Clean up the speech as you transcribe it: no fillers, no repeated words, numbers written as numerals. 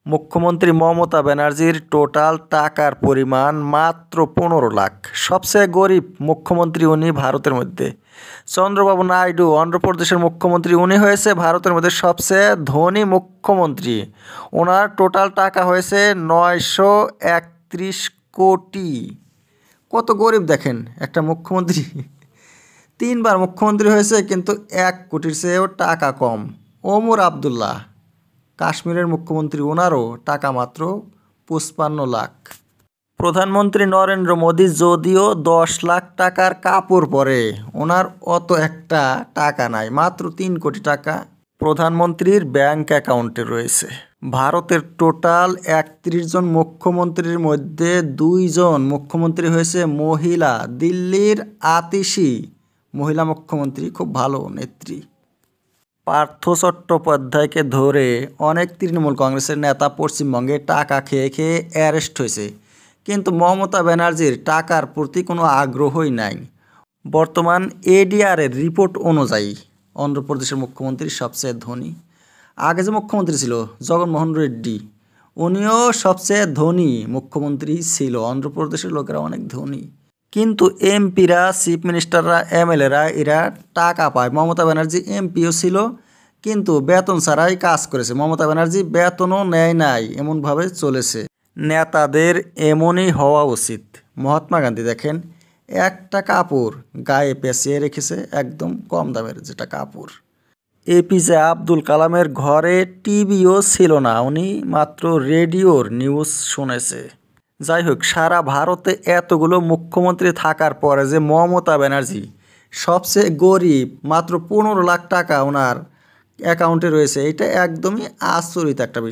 মুখ্যমন্ত্রী মমতা ব্যানার্জির টোটাল টাকার পরিমাণ মাত্র 15 লাখ। সবচেয়ে গরিব মুখ্যমন্ত্রী উনি ভারতের মধ্যে। চন্দ্রবাবু নাইডু অন্ধ্রপ্রদেশের মুখ্যমন্ত্রী, উনি হয়েছে ভারতের মধ্যে সবচেয়ে ধনী মুখ্যমন্ত্রী। ওনার টোটাল টাকা হয়েছে 931 কোটি। কত গরিব দেখেন একটা মুখ্যমন্ত্রী। 3বার মুখ্যমন্ত্রী হয়েছে কিন্তু 1 কোটির চেয়েও টাকা কম। ওমর আবদুল্লাহ কাশ্মীরের মুখ্যমন্ত্রী, ওনারও টাকা মাত্র 55 লাখ। প্রধানমন্ত্রী নরেন্দ্র মোদী যদিও 10 লাখ টাকার কাপড় পরে, ওনার অত একটা টাকা নাই, মাত্র 3 কোটি টাকা প্রধানমন্ত্রীর ব্যাংক অ্যাকাউন্টে রয়েছে। ভারতের টোটাল 31 জন মুখ্যমন্ত্রীর মধ্যে 2 জন মুখ্যমন্ত্রী হয়েছে মহিলা। দিল্লির আতিশি মহিলা মুখ্যমন্ত্রী, খুব ভালো নেত্রী। পার্থ চট্টোপাধ্যায়কে ধরে অনেক তৃণমূল কংগ্রেসের নেতা পশ্চিমবঙ্গে টাকা খেয়ে খেয়ে অ্যারেস্ট হয়েছে, কিন্তু মমতা ব্যানার্জির টাকার প্রতি কোনো আগ্রহই নাই। বর্তমান এডিআরের রিপোর্ট অনুযায়ী অন্ধ্রপ্রদেশের মুখ্যমন্ত্রী সবচেয়ে ধনী। আগে যে মুখ্যমন্ত্রী ছিল জগনমোহন রেড্ডি, উনিও সবচেয়ে ধনী মুখ্যমন্ত্রী ছিল। অন্ধ্রপ্রদেশের লোকেরা অনেক ধনী, কিন্তু এমপিরা, চিফ মিনিস্টাররা, এমএলএরা এরা টাকা পায়। মমতা ব্যানার্জি এমপিও ছিল কিন্তু বেতন ছাড়াই কাজ করেছে। মমতা ব্যানার্জি বেতনও নেয় নাই, এমনভাবে চলেছে। নেতাদের এমনই হওয়া উচিত। মহাত্মা গান্ধী দেখেন, একটা কাপড় গায়ে পেঁচিয়ে রেখেছে, একদম কম দামের যেটা কাপড়। এপিজে আব্দুল কালামের ঘরে টিভিও ছিল না, উনি মাত্র রেডিওর নিউজ শুনেছে। যাই হোক, সারা ভারতে এতগুলো মুখ্যমন্ত্রী থাকার পরে যে মমতা ব্যানার্জি সবচেয়ে গরিব, মাত্র 15 লাখ টাকা ওনার অ্যাকাউন্টে রয়েছে, এটা একদমই আচরিত একটা বিষয়।